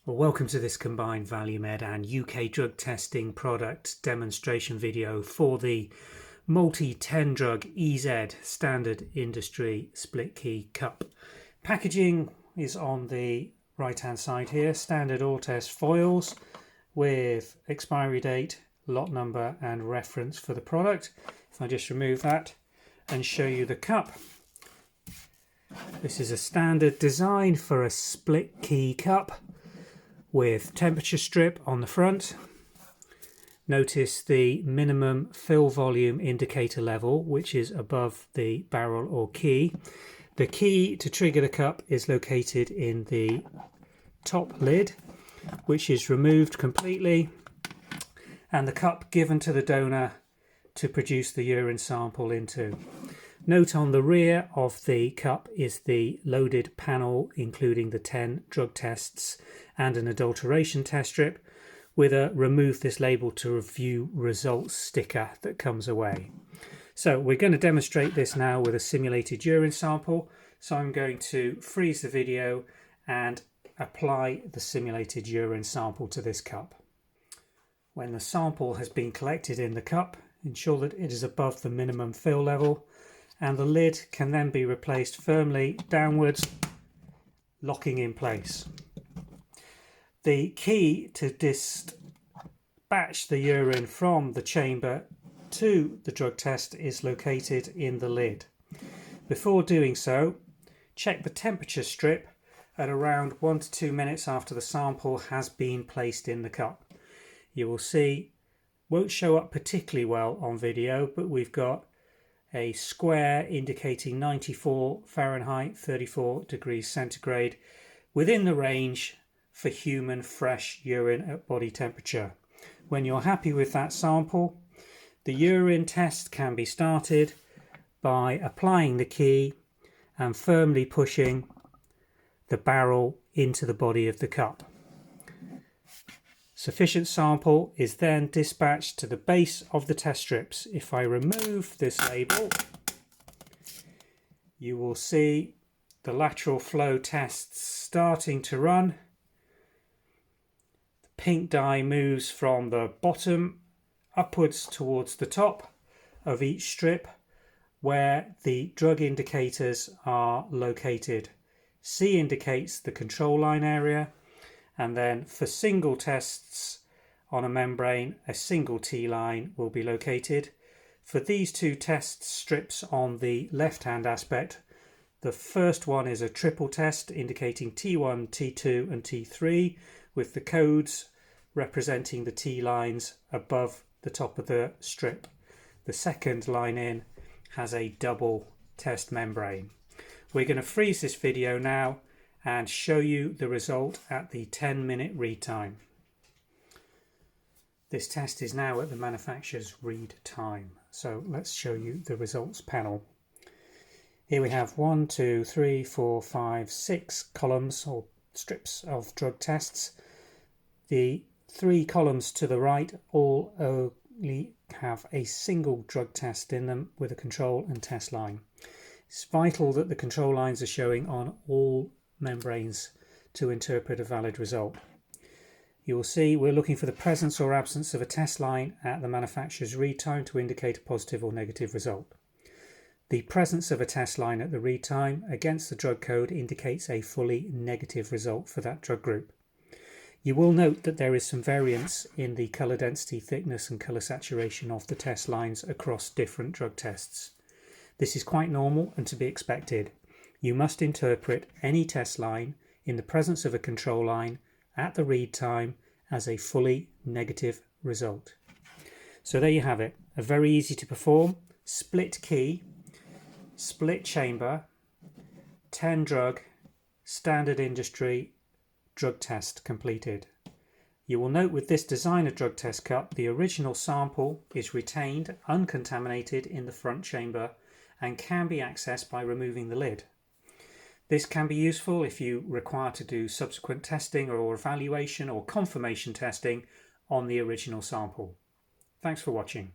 Well, welcome to this combined ValueMed and UK drug testing product demonstration video for the multi-10 drug EZ standard industry split key cup. Packaging is on the right hand side here, standard ALLTEST foils with expiry date, lot number and reference for the product. If I just remove that and show you the cup. This is a standard design for a split key cup with temperature strip on the front. Notice the minimum fill volume indicator level, which is above the barrel or key. The key to trigger the cup is located in the top lid, which is removed completely, and the cup given to the donor to produce the urine sample into. Note on the rear of the cup is the loaded panel, including the 10 drug tests and an adulteration test strip with a remove this label to review results sticker that comes away. So we're going to demonstrate this now with a simulated urine sample. So I'm going to freeze the video and apply the simulated urine sample to this cup. When the sample has been collected in the cup, ensure that it is above the minimum fill level, and the lid can then be replaced firmly downwards, locking in place. The key to dispatch the urine from the chamber to the drug test is located in the lid. Before doing so, check the temperature strip at around 1 to 2 minutes after the sample has been placed in the cup. You will see, won't show up particularly well on video, but we've got a square indicating 94 Fahrenheit, 34 degrees centigrade, within the range for human fresh urine at body temperature. When you're happy with that sample, the urine test can be started by applying the key and firmly pushing the barrel into the body of the cup. Sufficient sample is then dispatched to the base of the test strips. If I remove this label, you will see the lateral flow tests starting to run. The pink dye moves from the bottom upwards towards the top of each strip where the drug indicators are located. C indicates the control line area. And then for single tests on a membrane, a single T line will be located. For these two test strips on the left-hand aspect, the first one is a triple test indicating T1, T2 and T3 with the codes representing the T lines above the top of the strip. The second line in has a double test membrane. We're going to freeze this video now and show you the result at the 10-minute read time. This test is now at the manufacturer's read time. So let's show you the results panel. Here we have 1, 2, 3, 4, 5, 6 columns or strips of drug tests. The 3 columns to the right all only have a single drug test in them with a control and test line. It's vital that the control lines are showing on all membranes to interpret a valid result. You will see we're looking for the presence or absence of a test line at the manufacturer's read time to indicate a positive or negative result. The presence of a test line at the read time against the drug code indicates a fully negative result for that drug group. You will note that there is some variance in the colour density, thickness and colour saturation of the test lines across different drug tests. This is quite normal and to be expected. You must interpret any test line in the presence of a control line at the read time as a fully negative result. So there you have it, a very easy to perform, split key, split chamber, 10 drug, standard industry drug test completed. You will note with this designer drug test cup, the original sample is retained uncontaminated in the front chamber and can be accessed by removing the lid. This can be useful if you require to do subsequent testing or evaluation or confirmation testing on the original sample. Thanks for watching.